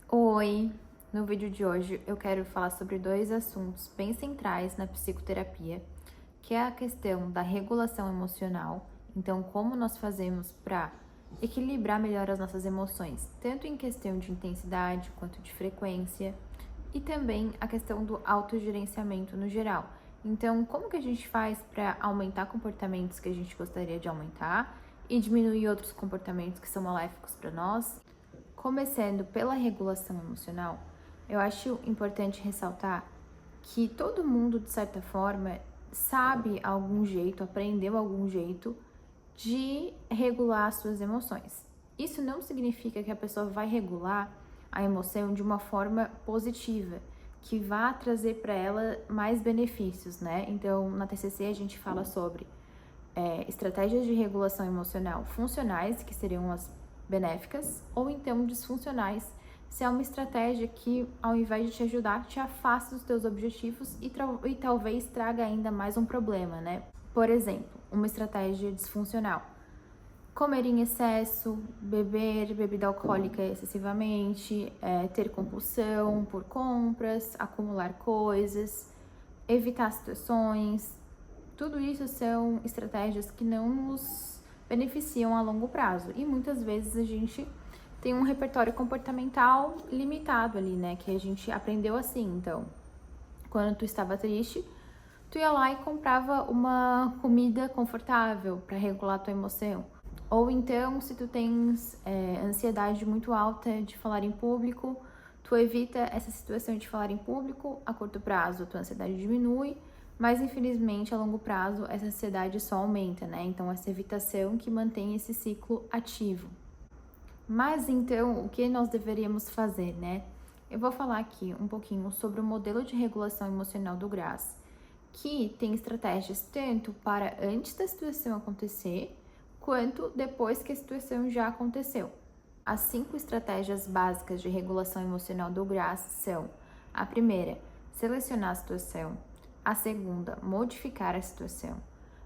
Oi! No vídeo de hoje eu quero falar sobre dois assuntos bem centrais na psicoterapia, que é a questão da regulação emocional, então como nós fazemos para equilibrar melhor as nossas emoções, tanto em questão de intensidade quanto de frequência, e também a questão do autogerenciamento no geral. Então, como que a gente faz para aumentar comportamentos que a gente gostaria de aumentar e diminuir outros comportamentos que são maléficos para nós? Começando pela regulação emocional, eu acho importante ressaltar que todo mundo, de certa forma, sabe algum jeito, aprendeu algum jeito de regular as suas emoções. Isso não significa que a pessoa vai regular a emoção de uma forma positiva, que vá trazer para ela mais benefícios, né? Então, na TCC a gente fala sobre estratégias de regulação emocional funcionais, que seriam as benéficas, ou então disfuncionais, se é uma estratégia que, ao invés de te ajudar, te afasta dos teus objetivos e talvez traga ainda mais um problema, né? Por exemplo, uma estratégia disfuncional: comer em excesso, beber bebida alcoólica excessivamente, ter compulsão por compras, acumular coisas, evitar situações. Tudo isso são estratégias que não nos beneficiam a longo prazo e muitas vezes a gente tem um repertório comportamental limitado ali, né? Que a gente aprendeu assim. Então, quando tu estava triste, tu ia lá e comprava uma comida confortável para regular tua emoção. Ou então, se tu tens ansiedade muito alta de falar em público, tu evita essa situação de falar em público. A curto prazo, a tua ansiedade diminui, mas infelizmente a longo prazo essa ansiedade só aumenta, né? Então, essa evitação que mantém esse ciclo ativo. Mas então, o que nós deveríamos fazer, né? Eu vou falar aqui um pouquinho sobre o modelo de regulação emocional do Graz, que tem estratégias tanto para antes da situação acontecer, quanto depois que a situação já aconteceu. As 5 estratégias básicas de regulação emocional do Graz são: a primeira, selecionar a situação; a segunda, modificar a situação;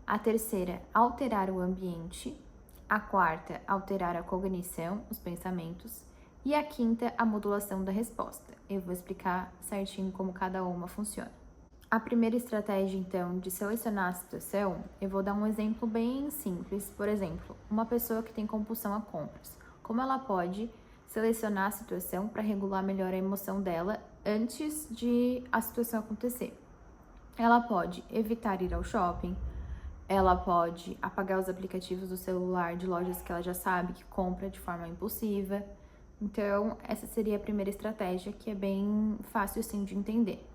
a terceira, alterar o ambiente; a quarta, alterar a cognição, os pensamentos; e a quinta, a modulação da resposta. Eu vou explicar certinho como cada uma funciona. A primeira estratégia, então, de selecionar a situação, eu vou dar um exemplo bem simples. Por exemplo, uma pessoa que tem compulsão a compras. Como ela pode selecionar a situação para regular melhor a emoção dela antes de a situação acontecer? Ela pode evitar ir ao shopping, ela pode apagar os aplicativos do celular de lojas que ela já sabe que compra de forma impulsiva. Então, essa seria a primeira estratégia, que é bem fácil sim de entender.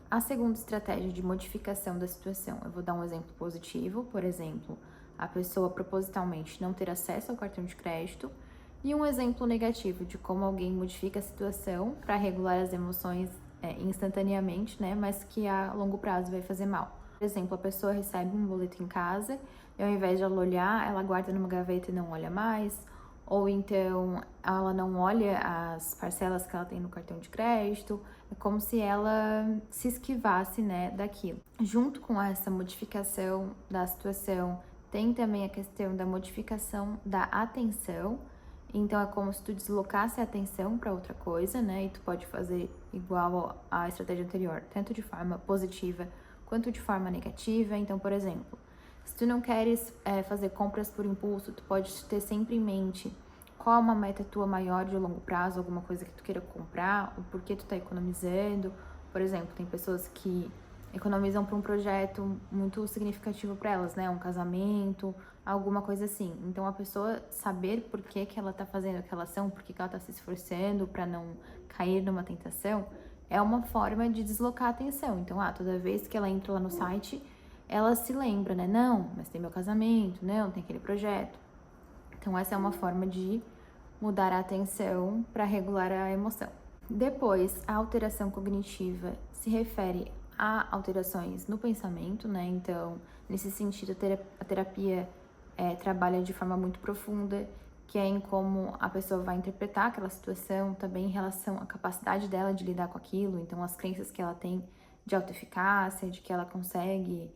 A segunda estratégia de modificação da situação, eu vou dar um exemplo positivo, por exemplo, a pessoa propositalmente não ter acesso ao cartão de crédito, e um exemplo negativo de como alguém modifica a situação para regular as emoções instantaneamente, né, mas que a longo prazo vai fazer mal. Por exemplo, a pessoa recebe um boleto em casa e ao invés de ela olhar, ela guarda numa gaveta e não olha mais, ou então ela não olha as parcelas que ela tem no cartão de crédito. É como se ela se esquivasse, né, daquilo. Junto com essa modificação da situação, tem também a questão da modificação da atenção. Então é como se tu deslocasse a atenção para outra coisa, né? E tu pode fazer igual à estratégia anterior, tanto de forma positiva quanto de forma negativa. Então, por exemplo, se tu não queres fazer compras por impulso, tu pode ter sempre em mente qual é uma meta tua maior de longo prazo, alguma coisa que tu queira comprar, o porquê tu tá economizando. Por exemplo, tem pessoas que economizam para um projeto muito significativo para elas, né? Um casamento, alguma coisa assim. Então, a pessoa saber por que que ela tá fazendo aquela ação, por que que ela tá se esforçando para não cair numa tentação, é uma forma de deslocar a atenção. Então, toda vez que ela entra lá no site, ela se lembra, né? Não, mas tem meu casamento, não, tem aquele projeto. Então, essa é uma forma de mudar a atenção para regular a emoção. Depois, a alteração cognitiva se refere a alterações no pensamento, né? Então, nesse sentido, a terapia trabalha de forma muito profunda, que é em como a pessoa vai interpretar aquela situação, também em relação à capacidade dela de lidar com aquilo, então as crenças que ela tem de autoeficácia, de que ela consegue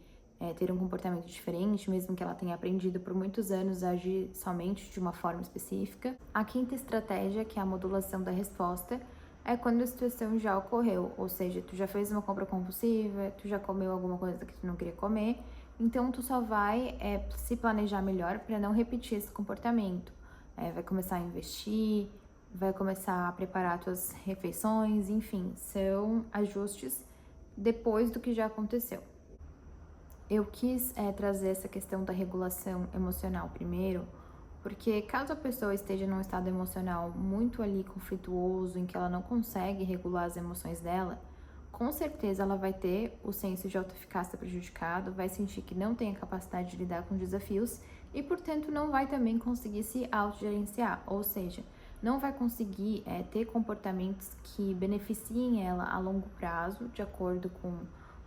ter um comportamento diferente, mesmo que ela tenha aprendido por muitos anos a agir somente de uma forma específica. A quinta estratégia, que é a modulação da resposta, é quando a situação já ocorreu, ou seja, tu já fez uma compra compulsiva, tu já comeu alguma coisa que tu não queria comer, então tu só vai se planejar melhor para não repetir esse comportamento. Vai começar a investir, vai começar a preparar tuas refeições, enfim, são ajustes depois do que já aconteceu. Eu quis trazer essa questão da regulação emocional primeiro, porque caso a pessoa esteja num estado emocional muito ali conflituoso, em que ela não consegue regular as emoções dela, com certeza ela vai ter o senso de autoeficácia prejudicado, vai sentir que não tem a capacidade de lidar com desafios e, portanto, não vai também conseguir se autogerenciar, ou seja, não vai conseguir ter comportamentos que beneficiem ela a longo prazo, de acordo com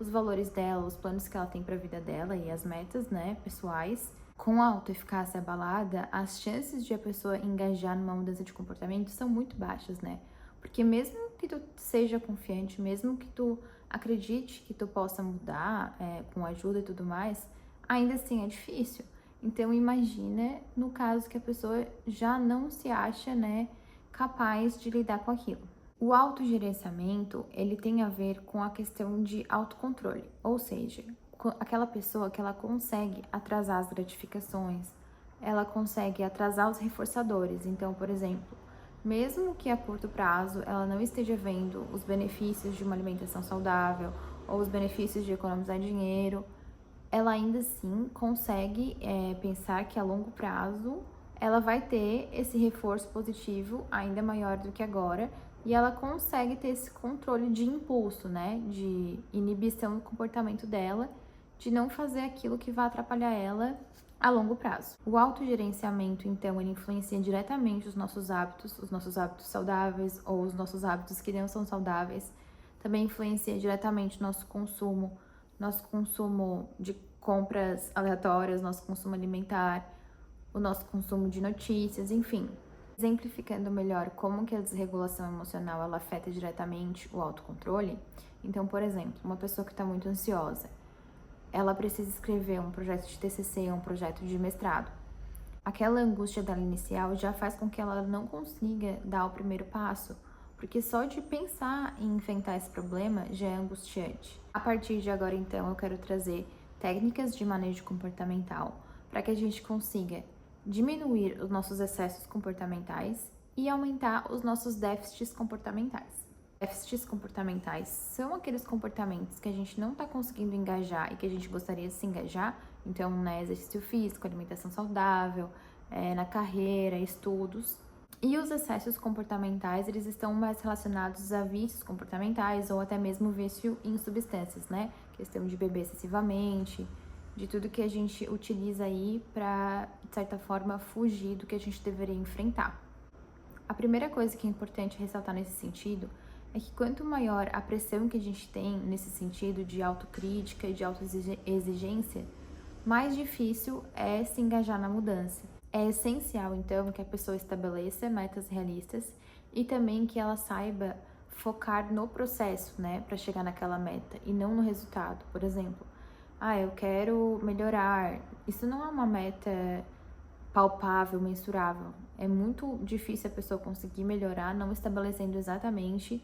os valores dela, os planos que ela tem para a vida dela e as metas, né, pessoais. Com a autoeficácia abalada, as chances de a pessoa engajar numa mudança de comportamento são muito baixas, né? Porque mesmo que tu seja confiante, mesmo que tu acredite que tu possa mudar com ajuda e tudo mais, ainda assim é difícil. Então imagina no caso que a pessoa já não se acha, né, capaz de lidar com aquilo. O autogerenciamento, ele tem a ver com a questão de autocontrole, ou seja, aquela pessoa que ela consegue atrasar as gratificações, ela consegue atrasar os reforçadores. Então, por exemplo, mesmo que a curto prazo ela não esteja vendo os benefícios de uma alimentação saudável ou os benefícios de economizar dinheiro, ela ainda assim consegue pensar que a longo prazo ela vai ter esse reforço positivo ainda maior do que agora e ela consegue ter esse controle de impulso, né, de inibição do comportamento dela, de não fazer aquilo que vai atrapalhar ela a longo prazo. O autogerenciamento, então, ele influencia diretamente os nossos hábitos saudáveis ou os nossos hábitos que não são saudáveis. Também influencia diretamente o nosso consumo de compras aleatórias, nosso consumo alimentar, o nosso consumo de notícias, enfim. Exemplificando melhor como que a desregulação emocional ela afeta diretamente o autocontrole. Então, por exemplo, uma pessoa que está muito ansiosa, ela precisa escrever um projeto de TCC ou um projeto de mestrado. Aquela angústia dela inicial já faz com que ela não consiga dar o primeiro passo, porque só de pensar em enfrentar esse problema já é angustiante. A partir de agora, então, eu quero trazer técnicas de manejo comportamental para que a gente consiga diminuir os nossos excessos comportamentais e aumentar os nossos déficits comportamentais. Déficits comportamentais são aqueles comportamentos que a gente não está conseguindo engajar e que a gente gostaria de se engajar, então, né, exercício físico, alimentação saudável, na carreira, estudos. E os excessos comportamentais, eles estão mais relacionados a vícios comportamentais ou até mesmo vício em substâncias, né? Questão de beber excessivamente, de tudo que a gente utiliza aí para, de certa forma, fugir do que a gente deveria enfrentar. A primeira coisa que é importante ressaltar nesse sentido é que quanto maior a pressão que a gente tem nesse sentido de autocrítica e de autoexigência, mais difícil é se engajar na mudança. É essencial, então, que a pessoa estabeleça metas realistas e também que ela saiba focar no processo, né, para chegar naquela meta e não no resultado. Por exemplo, eu quero melhorar. Isso não é uma meta palpável, mensurável. É muito difícil a pessoa conseguir melhorar não estabelecendo exatamente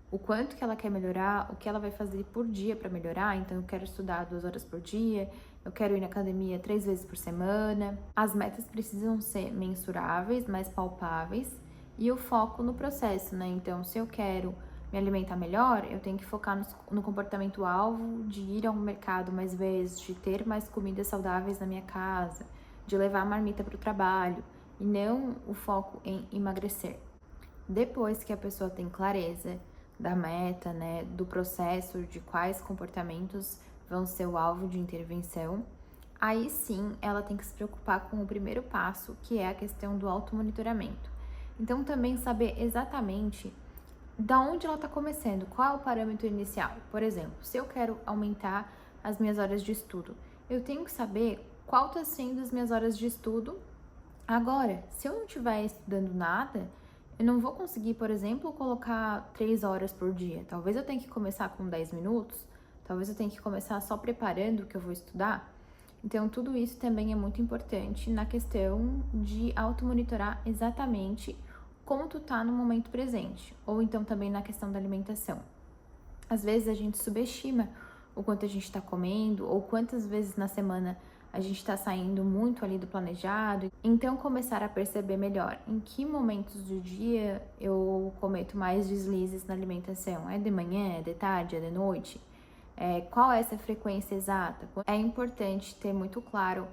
o quanto que ela quer melhorar, o que ela vai fazer por dia para melhorar. Então, eu quero estudar 2 horas por dia, eu quero ir na academia 3 vezes por semana. As metas precisam ser mensuráveis, mais palpáveis e o foco no processo, né? Então, se eu quero me alimentar melhor, eu tenho que focar no comportamento-alvo de ir ao mercado mais vezes, de ter mais comidas saudáveis na minha casa, de levar a marmita para o trabalho e não o foco em emagrecer. Depois que a pessoa tem clareza da meta, né, do processo, de quais comportamentos vão ser o alvo de intervenção, aí sim ela tem que se preocupar com o primeiro passo, que é a questão do automonitoramento. Então, também saber exatamente da onde ela está começando, qual é o parâmetro inicial. Por exemplo, se eu quero aumentar as minhas horas de estudo, eu tenho que saber qual está sendo as minhas horas de estudo agora. Se eu não estiver estudando nada, eu não vou conseguir, por exemplo, colocar 3 horas por dia. Talvez eu tenha que começar com 10 minutos, talvez eu tenha que começar só preparando o que eu vou estudar. Então, tudo isso também é muito importante na questão de automonitorar exatamente como tu tá no momento presente, ou então também na questão da alimentação. Às vezes a gente subestima o quanto a gente está comendo, ou quantas vezes na semana a gente está saindo muito ali do planejado. Então, começar a perceber melhor em que momentos do dia eu cometo mais deslizes na alimentação. É de manhã, é de tarde, é de noite? Qual é essa frequência exata? É importante ter muito claro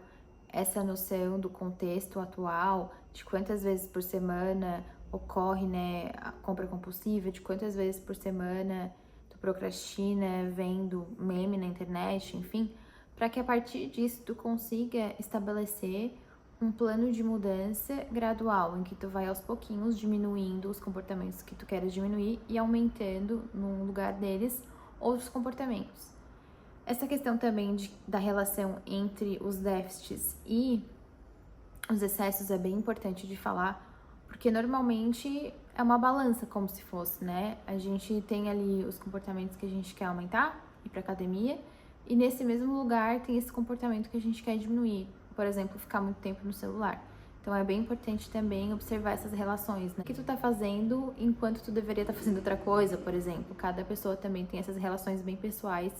essa noção do contexto atual, de quantas vezes por semana ocorre, né, a compra compulsiva, de quantas vezes por semana tu procrastina vendo meme na internet, enfim, para que a partir disso tu consiga estabelecer um plano de mudança gradual, em que tu vai aos pouquinhos diminuindo os comportamentos que tu queres diminuir e aumentando no lugar deles outros comportamentos. Essa questão também da relação entre os déficits e os excessos é bem importante de falar, porque normalmente é uma balança, como se fosse, né? A gente tem ali os comportamentos que a gente quer aumentar, ir para academia, e nesse mesmo lugar tem esse comportamento que a gente quer diminuir, por exemplo, ficar muito tempo no celular. Então é bem importante também observar essas relações, né? O que tu tá fazendo enquanto tu deveria estar fazendo outra coisa, por exemplo. Cada pessoa também tem essas relações bem pessoais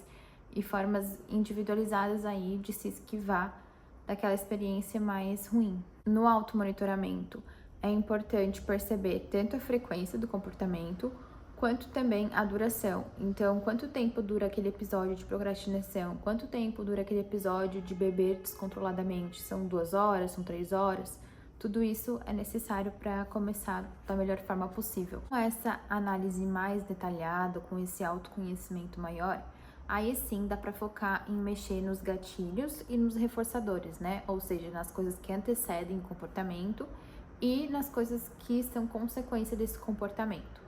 e formas individualizadas aí de se esquivar daquela experiência mais ruim. No automonitoramento, é importante perceber tanto a frequência do comportamento, quanto também a duração. Então, quanto tempo dura aquele episódio de procrastinação? Quanto tempo dura aquele episódio de beber descontroladamente? São 2 horas? São 3 horas? Tudo isso é necessário para começar da melhor forma possível. Com essa análise mais detalhada, com esse autoconhecimento maior, aí sim dá para focar em mexer nos gatilhos e nos reforçadores, né? Ou seja, nas coisas que antecedem o comportamento e nas coisas que são consequência desse comportamento.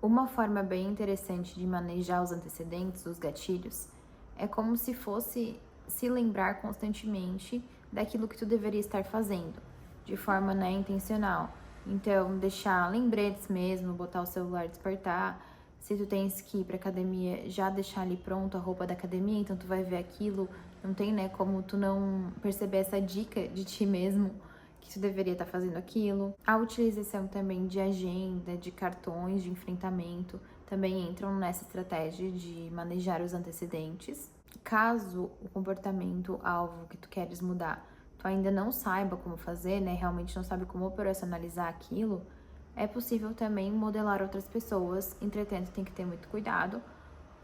Uma forma bem interessante de manejar os antecedentes, os gatilhos, é como se fosse se lembrar constantemente daquilo que tu deveria estar fazendo, de forma, né, intencional. Então, deixar lembretes mesmo, botar o celular despertar. Se tu tens que ir pra academia, já deixar ali pronto a roupa da academia, então tu vai ver aquilo, não tem, né, como tu não perceber essa dica de ti mesmo que tu deveria estar fazendo aquilo. A utilização também de agenda, de cartões de enfrentamento, também entram nessa estratégia de manejar os antecedentes. Caso o comportamento alvo que tu queres mudar, tu ainda não saiba como fazer, né, realmente não sabe como operacionalizar aquilo, é possível também modelar outras pessoas, entretanto tem que ter muito cuidado,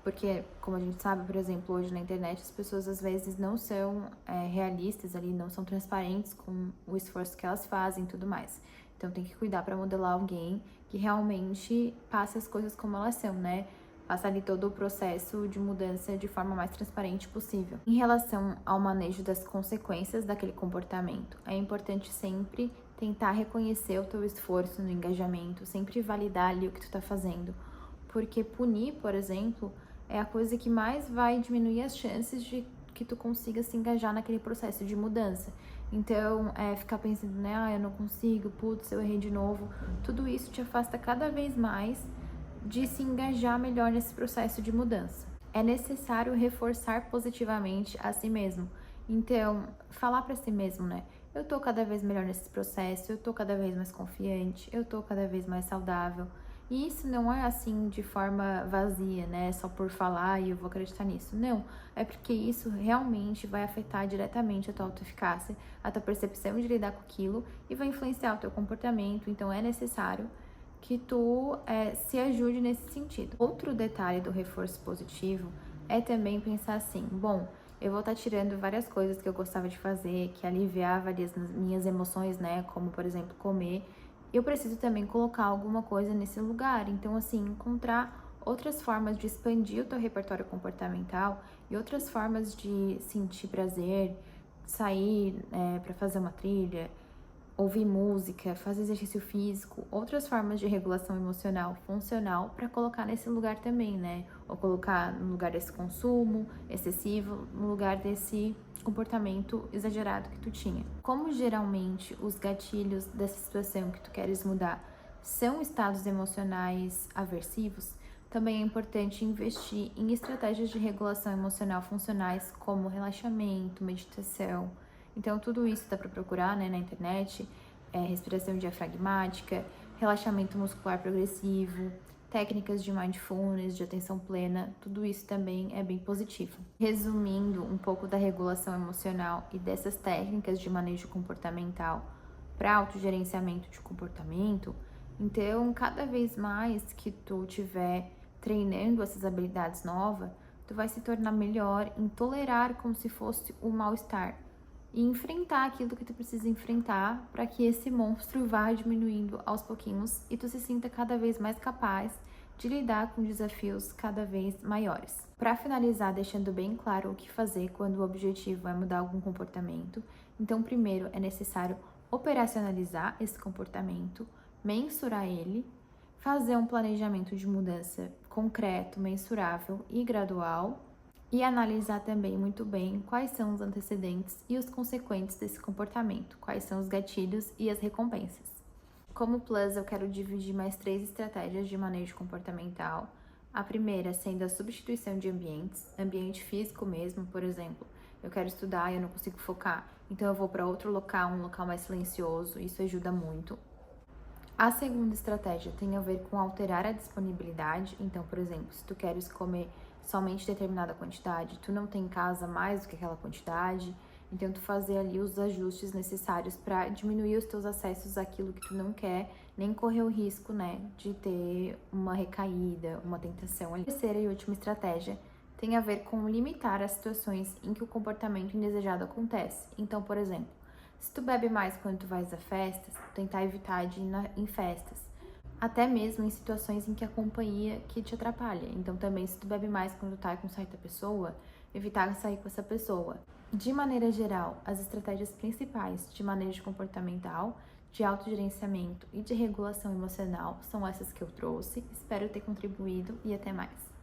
porque, como a gente sabe, por exemplo, hoje na internet, as pessoas às vezes não são realistas ali, não são transparentes com o esforço que elas fazem e tudo mais. Então tem que cuidar para modelar alguém que realmente passe as coisas como elas são, né? Passar ali todo o processo de mudança de forma mais transparente possível. Em relação ao manejo das consequências daquele comportamento, é importante sempre tentar reconhecer o teu esforço no engajamento, sempre validar ali o que tu tá fazendo. Porque punir, por exemplo, é a coisa que mais vai diminuir as chances de que tu consiga se engajar naquele processo de mudança. Então, ficar pensando, né, eu não consigo, putz, eu errei de novo. Tudo isso te afasta cada vez mais de se engajar melhor nesse processo de mudança. É necessário reforçar positivamente a si mesmo. Então, falar para si mesmo, né, eu tô cada vez melhor nesse processo, eu tô cada vez mais confiante, eu tô cada vez mais saudável. E isso não é assim de forma vazia, né? Só por falar e eu vou acreditar nisso. Não, é porque isso realmente vai afetar diretamente a tua autoeficácia, a tua percepção de lidar com aquilo e vai influenciar o teu comportamento. Então é necessário que tu se ajude nesse sentido. Outro detalhe do reforço positivo é também pensar assim, bom, eu vou estar tirando várias coisas que eu gostava de fazer, que aliviava ali as minhas emoções, né? Como, por exemplo, comer. Eu preciso também colocar alguma coisa nesse lugar. Então, assim, encontrar outras formas de expandir o teu repertório comportamental e outras formas de sentir prazer, sair para fazer uma trilha, ouvir música, fazer exercício físico, outras formas de regulação emocional funcional para colocar nesse lugar também, né? Ou colocar no lugar desse consumo excessivo, no lugar desse comportamento exagerado que tu tinha. Como geralmente os gatilhos dessa situação que tu queres mudar são estados emocionais aversivos, também é importante investir em estratégias de regulação emocional funcionais como relaxamento, meditação. Então, tudo isso dá para procurar, né, na internet, respiração diafragmática, relaxamento muscular progressivo, técnicas de mindfulness, de atenção plena, tudo isso também é bem positivo. Resumindo um pouco da regulação emocional e dessas técnicas de manejo comportamental para autogerenciamento de comportamento, então cada vez mais que tu tiver treinando essas habilidades novas, tu vai se tornar melhor em tolerar como se fosse o mal-estar e enfrentar aquilo que tu precisa enfrentar para que esse monstro vá diminuindo aos pouquinhos e tu se sinta cada vez mais capaz de lidar com desafios cada vez maiores. Para finalizar, deixando bem claro o que fazer quando o objetivo é mudar algum comportamento, então primeiro é necessário operacionalizar esse comportamento, mensurar ele, fazer um planejamento de mudança concreto, mensurável e gradual, e analisar também muito bem quais são os antecedentes e os consequentes desse comportamento, quais são os gatilhos e as recompensas. Como plus, eu quero dividir mais 3 estratégias de manejo comportamental. A primeira sendo a substituição de ambientes, ambiente físico mesmo, por exemplo. Eu quero estudar e eu não consigo focar, então eu vou para outro local, um local mais silencioso, isso ajuda muito. A segunda estratégia tem a ver com alterar a disponibilidade, então, por exemplo, se tu queres comer somente determinada quantidade, tu não tem em casa mais do que aquela quantidade, então tu fazer ali os ajustes necessários para diminuir os teus acessos àquilo que tu não quer, nem correr o risco, né, de ter uma recaída, uma tentação. A terceira e última estratégia tem a ver com limitar as situações em que o comportamento indesejado acontece. Então, por exemplo, se tu bebe mais quando tu vais a festas, tentar evitar de ir em festas. Até mesmo em situações em que a companhia que te atrapalha. Então também, se tu bebe mais quando tá com certa pessoa, evitar sair com essa pessoa. De maneira geral, as estratégias principais de manejo comportamental, de autogerenciamento e de regulação emocional são essas que eu trouxe. Espero ter contribuído e até mais.